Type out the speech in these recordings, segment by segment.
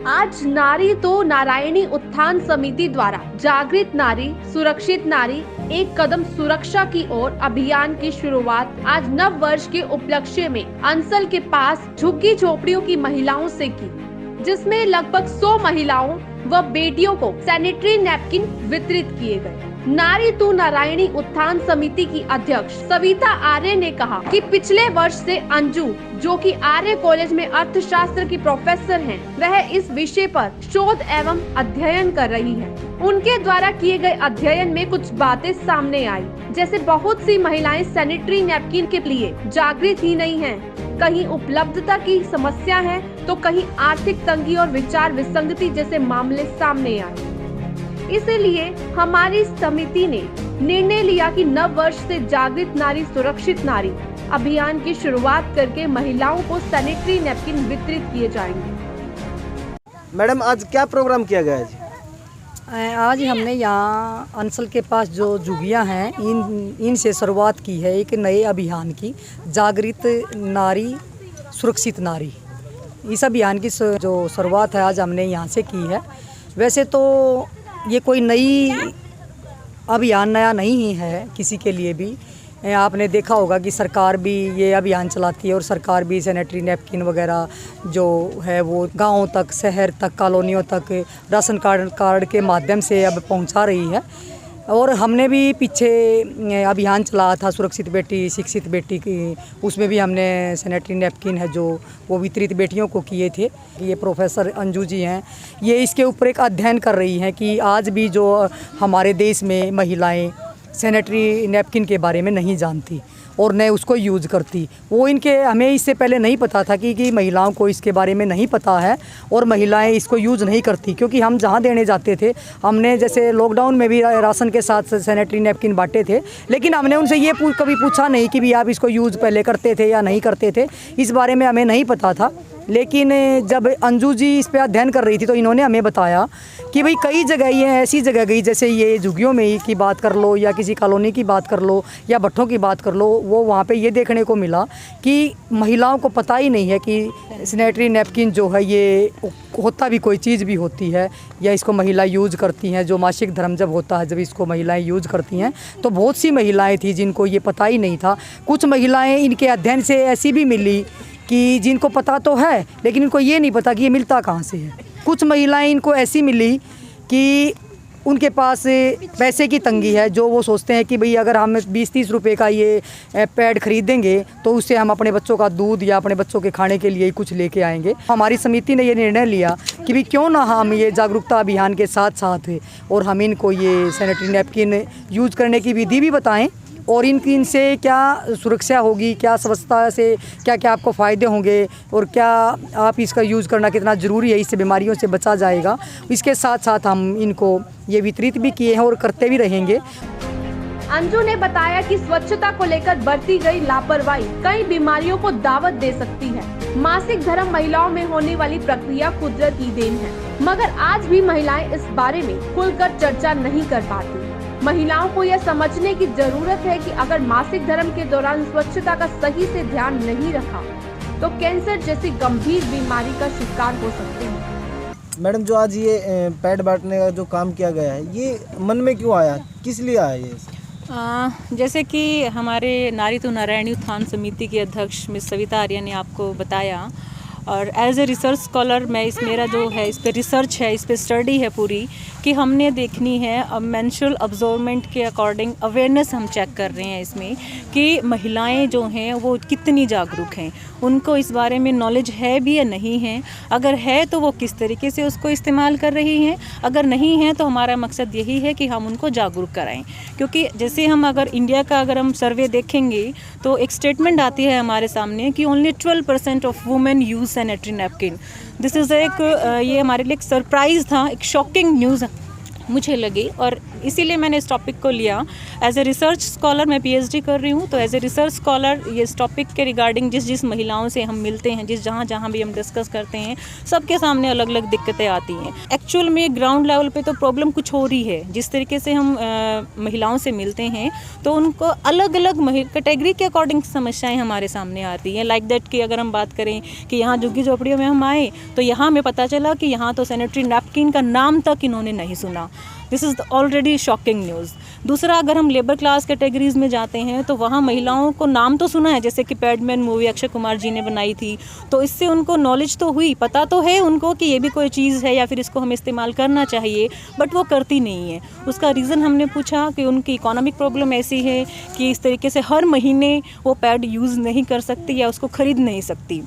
आज नारी तो नारायणी उत्थान समिति द्वारा जागृत नारी सुरक्षित नारी एक कदम सुरक्षा की ओर अभियान की शुरुआत आज नव वर्ष के उपलक्ष्य में अंसल के पास झुग्गी झोपड़ियों की महिलाओं से की, जिसमें लगभग 100 महिलाओं व बेटियों को सैनिटरी नैपकिन वितरित किए गए। नारी तू नारायणी उत्थान समिति की अध्यक्ष सविता आर्य ने कहा कि पिछले वर्ष से अंजू, जो कि आर्य कॉलेज में अर्थशास्त्र की प्रोफेसर हैं, वह इस विषय पर शोध एवं अध्ययन कर रही हैं। उनके द्वारा किए गए अध्ययन में कुछ बातें सामने आई, जैसे बहुत सी महिलाएं सैनिटरी नैपकिन के लिए जागृत ही नहीं हैं। कहीं उपलब्धता की समस्या है तो कहीं आर्थिक तंगी और विचार विसंगति जैसे मामले सामने आए। इसलिए हमारी समिति ने निर्णय लिया कि नव वर्ष से जागृत नारी सुरक्षित नारी अभियान की शुरुआत करके महिलाओं को सैनिटरी नैपकिन वितरित किए जाएंगे। मैडम, आज क्या प्रोग्राम किया गया है? आज हमने यहाँ अंसल के पास जो झुग्गियाँ हैं इनसे शुरुआत की है एक नए अभियान की, जागृत नारी सुरक्षित नारी। इस अभियान की जो शुरुआत है आज हमने यहाँ से की है। वैसे तो ये कोई नई अभियान नया नहीं है किसी के लिए भी। आपने देखा होगा कि सरकार भी ये अभियान चलाती है और सरकार भी सैनिटरी नैपकिन वगैरह जो है वो गाँव तक, शहर तक, कॉलोनियों तक राशन कार्ड के माध्यम से अब पहुंचा रही है। और हमने भी पीछे अभियान चलाया था सुरक्षित बेटी शिक्षित बेटी की, उसमें भी हमने सैनिटरी नैपकिन है जो वो वितरित बेटियों को किए थे। ये प्रोफेसर अंजू जी हैं, ये इसके ऊपर एक अध्ययन कर रही हैं कि आज भी जो हमारे देश में महिलाएं सैनिटरी नैपकिन के बारे में नहीं जानती और न उसको यूज़ करती। वो हमें इससे पहले नहीं पता था कि महिलाओं को इसके बारे में नहीं पता है और महिलाएं इसको यूज़ नहीं करती, क्योंकि हम जहाँ देने जाते थे हमने जैसे लॉकडाउन में भी राशन के साथ सैनिटरी नैपकिन बांटे थे, लेकिन हमने उनसे ये कभी पूछा नहीं कि भी आप इसको यूज़ पहले करते थे या नहीं करते थे, इस बारे में हमें नहीं पता था। लेकिन जब अंजू जी इस पे अध्ययन कर रही थी तो इन्होंने हमें बताया कि भाई कई जगह ये ऐसी जगह गई, जैसे ये झुग्गियों में ही की बात कर लो या किसी कॉलोनी की बात कर लो या भट्ठों की बात कर लो, वो वहाँ पे ये देखने को मिला कि महिलाओं को पता ही नहीं है कि सैनिटरी नैपकिन जो है ये होता भी कोई चीज़ भी होती है या इसको महिला यूज़ करती हैं। जो मासिक धर्म जब होता है जब इसको महिलाएं यूज़ करती हैं, तो बहुत सी महिलाएं थी जिनको ये पता ही नहीं था। कुछ महिलाएं इनके अध्ययन से ऐसी भी मिली कि जिनको पता तो है लेकिन इनको ये नहीं पता कि ये मिलता कहाँ से है। कुछ महिलाएं इनको ऐसी मिली कि उनके पास पैसे की तंगी है, जो वो सोचते हैं कि भाई अगर हम 20-30 रुपए का ये पैड खरीदेंगे तो उससे हम अपने बच्चों का दूध या अपने बच्चों के खाने के लिए ही कुछ लेके आएंगे। हमारी समिति ने ये निर्णय लिया कि भाई क्यों ना हम ये जागरूकता अभियान के साथ साथ और हम इनको ये सैनिटरी नैपकिन यूज़ करने की विधि भी बताएं और इनसे क्या सुरक्षा होगी, क्या स्वच्छता से क्या क्या आपको फ़ायदे होंगे और क्या आप इसका यूज़ करना कितना ज़रूरी है, इससे बीमारियों से बचा जाएगा। इसके साथ साथ हम इनको ये वितरित भी किए हैं और करते भी रहेंगे। अंजू ने बताया कि स्वच्छता को लेकर बरती गई लापरवाही कई बीमारियों को दावत दे सकती है। मासिक धर्म महिलाओं में होने वाली प्रक्रिया कुदरत की देन है, मगर आज भी महिलाएं इस बारे में खुलकर चर्चा नहीं कर पाती। महिलाओं को यह समझने की जरूरत है कि अगर मासिक धर्म के दौरान स्वच्छता का सही से ध्यान नहीं रखा तो कैंसर जैसी गंभीर बीमारी का शिकार हो सकते हैं। मैडम, जो आज ये पैड बांटने का जो काम किया गया है, ये मन में क्यों आया, किस लिए आया ये? जैसे कि हमारे नारी तो नारायणी उत्थान समिति की अध्यक्ष मिस सविता आर्य ने आपको बताया, और एज ए रिसर्च स्कॉलर मैं मेरा जो है इस पे रिसर्च है, इस पे स्टडी है पूरी, कि हमने देखनी है अब मेंस्ट्रुअल अब्जॉर्बमेंट के अकॉर्डिंग अवेयरनेस हम चेक कर रहे हैं इसमें कि महिलाएं जो हैं वो कितनी जागरूक हैं, उनको इस बारे में नॉलेज है भी या नहीं है, अगर है तो वो किस तरीके से उसको इस्तेमाल कर रही हैं, अगर नहीं है तो हमारा मकसद यही है कि हम उनको जागरूक कराएं। क्योंकि जैसे हम अगर इंडिया का अगर हम सर्वे देखेंगे तो एक स्टेटमेंट आती है हमारे सामने कि only 12% of women use sanitary napkin. This is एक ये हमारे लिए एक सरप्राइज़ था, एक शॉकिंग न्यूज़ मुझे लगी, और इसीलिए मैंने इस टॉपिक को लिया। एज ए रिसर्च स्कॉलर मैं पीएचडी कर रही हूँ, तो एज ए रिसर्च स्कॉलर ये इस टॉपिक के रिगार्डिंग जिस महिलाओं से हम मिलते हैं, जहाँ भी हम डिस्कस करते हैं, सबके सामने अलग अलग दिक्कतें आती हैं। एक्चुअल में ग्राउंड लेवल पे तो प्रॉब्लम कुछ हो रही है। जिस तरीके से हम महिलाओं से मिलते हैं तो उनको अलग अलग कैटेगरी के अकॉर्डिंग समस्याएँ हमारे सामने आती हैं। लाइक दैट कि अगर हम बात करें कि यहाँ झुग्गी झोपड़ियों में हम आए तो यहाँ हमें पता चला कि यहाँ तो सैनिटरी नैपकिन का नाम तक इन्होंने नहीं सुना। This is already shocking news. दूसरा, अगर हम लेबर क्लास कैटेगरीज में जाते हैं तो वहाँ महिलाओं को नाम तो सुना है, जैसे कि पैडमैन मूवी अक्षय कुमार जी ने बनाई थी, तो इससे उनको नॉलेज तो हुई, पता तो है उनको कि ये भी कोई चीज़ है या फिर इसको हमें इस्तेमाल करना चाहिए, बट वो करती नहीं है। उसका रीज़न हमने पूछा कि उनकी इकोनॉमिक प्रॉब्लम ऐसी है कि इस तरीके से हर महीने वो पैड यूज़ नहीं कर सकती या उसको ख़रीद नहीं सकती।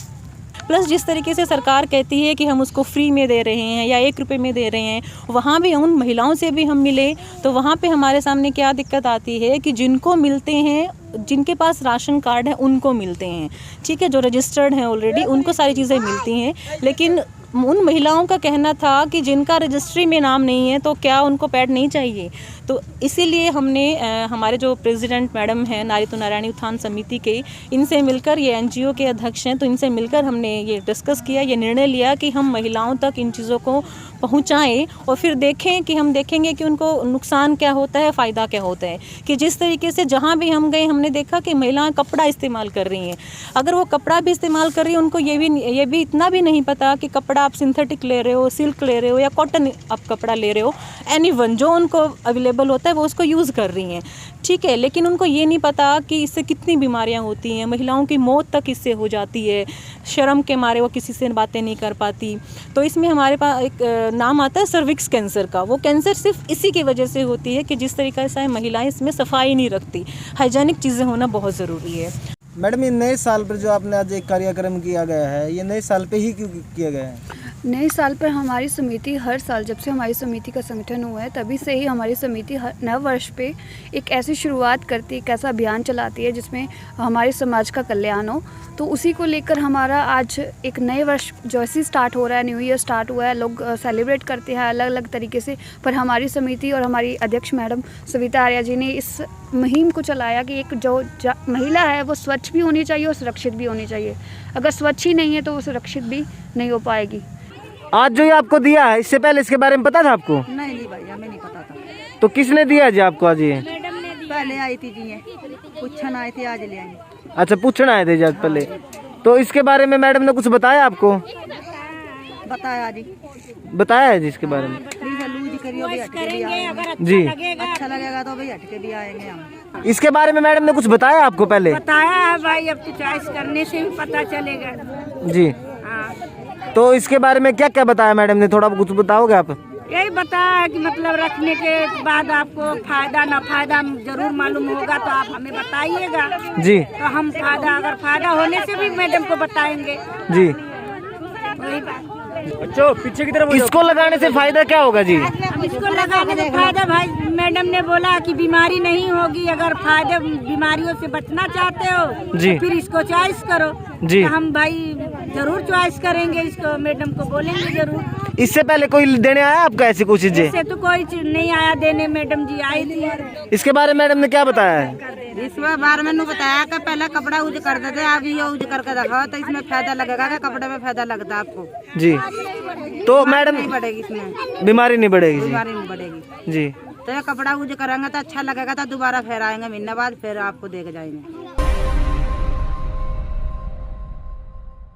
प्लस जिस तरीके से सरकार कहती है कि हम उसको फ्री में दे रहे हैं या 1 रुपये में दे रहे हैं, वहाँ भी उन महिलाओं से भी हम मिले तो वहाँ पे हमारे सामने क्या दिक्कत आती है कि जिनको मिलते हैं, जिनके पास राशन कार्ड है उनको मिलते हैं, ठीक है, जो रजिस्टर्ड हैं ऑलरेडी उनको सारी चीज़ें मिलती हैं। लेकिन उन महिलाओं का कहना था कि जिनका रजिस्ट्री में नाम नहीं है तो क्या उनको पैड नहीं चाहिए। तो इसीलिए हमने हमारे जो प्रेसिडेंट मैडम हैं नारी तो नारायणी उत्थान समिति के, इनसे मिलकर, ये एनजीओ के अध्यक्ष हैं, तो इनसे मिलकर हमने ये डिस्कस किया, ये निर्णय लिया कि हम महिलाओं तक इन चीज़ों को पहुंचाएं और फिर देखें कि हम देखेंगे कि उनको नुकसान क्या होता है, फ़ायदा क्या होता है। कि जिस तरीके से जहाँ भी हम गए हमने देखा कि महिलाएं कपड़ा इस्तेमाल कर रही हैं। अगर वो कपड़ा भी इस्तेमाल कर रही हैं, उनको ये भी इतना भी नहीं पता कि कपड़ा आप सिंथेटिक ले रहे हो, सिल्क ले रहे हो या कॉटन आप कपड़ा ले रहे हो, एनीवन जो उनको अवेलेबल होता है वो उसको यूज़ कर रही हैं, ठीक है। लेकिन उनको ये नहीं पता कि इससे कितनी बीमारियां होती हैं, महिलाओं की मौत तक इससे हो जाती है, शर्म के मारे वो किसी से बातें नहीं कर पाती। तो इसमें हमारे पास एक नाम आता है सर्विक्स कैंसर का। वो कैंसर सिर्फ इसी की वजह से होती है कि जिस तरीके से महिलाएं इसमें सफाई नहीं रखती। हाइजीनिक चीज़ें होना बहुत ज़रूरी है। मैडम, ये नए साल पर जो आपने आज एक कार्यक्रम किया गया है, ये नए साल पे ही क्यों किया गया है? नए साल पर हमारी समिति हर साल, जब से हमारी समिति का संगठन हुआ है तभी से ही हमारी समिति हर नव वर्ष पे एक ऐसी शुरुआत करती है, एक ऐसा अभियान चलाती है जिसमें हमारे समाज का कल्याण हो। तो उसी को लेकर हमारा आज एक नए वर्ष जो ऐसे स्टार्ट हो रहा है, न्यू ईयर स्टार्ट हुआ है, लोग सेलिब्रेट करते हैं अलग अलग तरीके से। पर हमारी समिति और हमारी अध्यक्ष मैडम सविता आर्या जी ने इस मुहिम को चलाया कि एक जो महिला है वो स्वच्छ भी होनी चाहिए और सुरक्षित भी होनी चाहिए। अगर स्वच्छ ही नहीं है तो वो सुरक्षित भी नहीं हो पाएगी। आज जो ये आपको दिया है, इससे पहले इसके बारे में पता था आपको? नहीं भाई, हमें नहीं पता था। तो किसने दिया जी आपको आज ये? पहले आई थी जी, पूछन आए थे, आज ले आए। अच्छा, पूछना आए थे जी आज पहले। तो इसके बारे में मैडम ने कुछ बताया आपको? बताया जी, बताया है जी इसके बारे में? जी, अच्छा लगेगा तो भाई हट के भी आएंगे हम। इसके बारे में मैडम ने कुछ बताया आपको पहले? बताया है भाई, अब तो चॉइस करने से भी पता चलेगा जी। हाँ। तो इसके बारे में क्या क्या बताया मैडम ने, थोड़ा कुछ बताओगे आप? यही बताया कि मतलब रखने के बाद आपको फायदा ना फायदा जरूर मालूम होगा तो आप हमें बताइएगा जी। तो हम फायदा, अगर फायदा होने से भी मैडम को बताएंगे जी। वही बात। अच्छा, पीछे की तरफ इसको लगाने से फायदा क्या होगा जी? इसको लगाने से फायदा भाई, मैडम ने बोला कि बीमारी नहीं होगी। अगर फायदे बीमारियों से बचना चाहते हो जी, तो फिर इसको चॉइस करो जी। तो हम भाई जरूर चॉइस करेंगे इसको, मैडम को बोलेंगे जरूर। इससे पहले कोई देने आया आपका ऐसी कोई चीजें? इससे तो कोई चीज नहीं आया देने, मैडम जी आई थी। इसके बारे में मैडम ने क्या बताया है? इस बार मैंने बताया कि पहले कपड़ा यूज करते थे, अब ये यूज करके रखा तो इसमें फायदा लगेगा कि कपड़े में फायदा लगता है आपको जी। तो मैडम नहीं बढ़ेगी, इसमें बीमारी नहीं बढ़ेगी जी? बीमारी नहीं बढ़ेगी जी। तो ये कपड़ा यूज करेंगे तो अच्छा लगेगा, तो दोबारा फिर आएंगे महीने बाद, फिर आपको देख जाएंगे।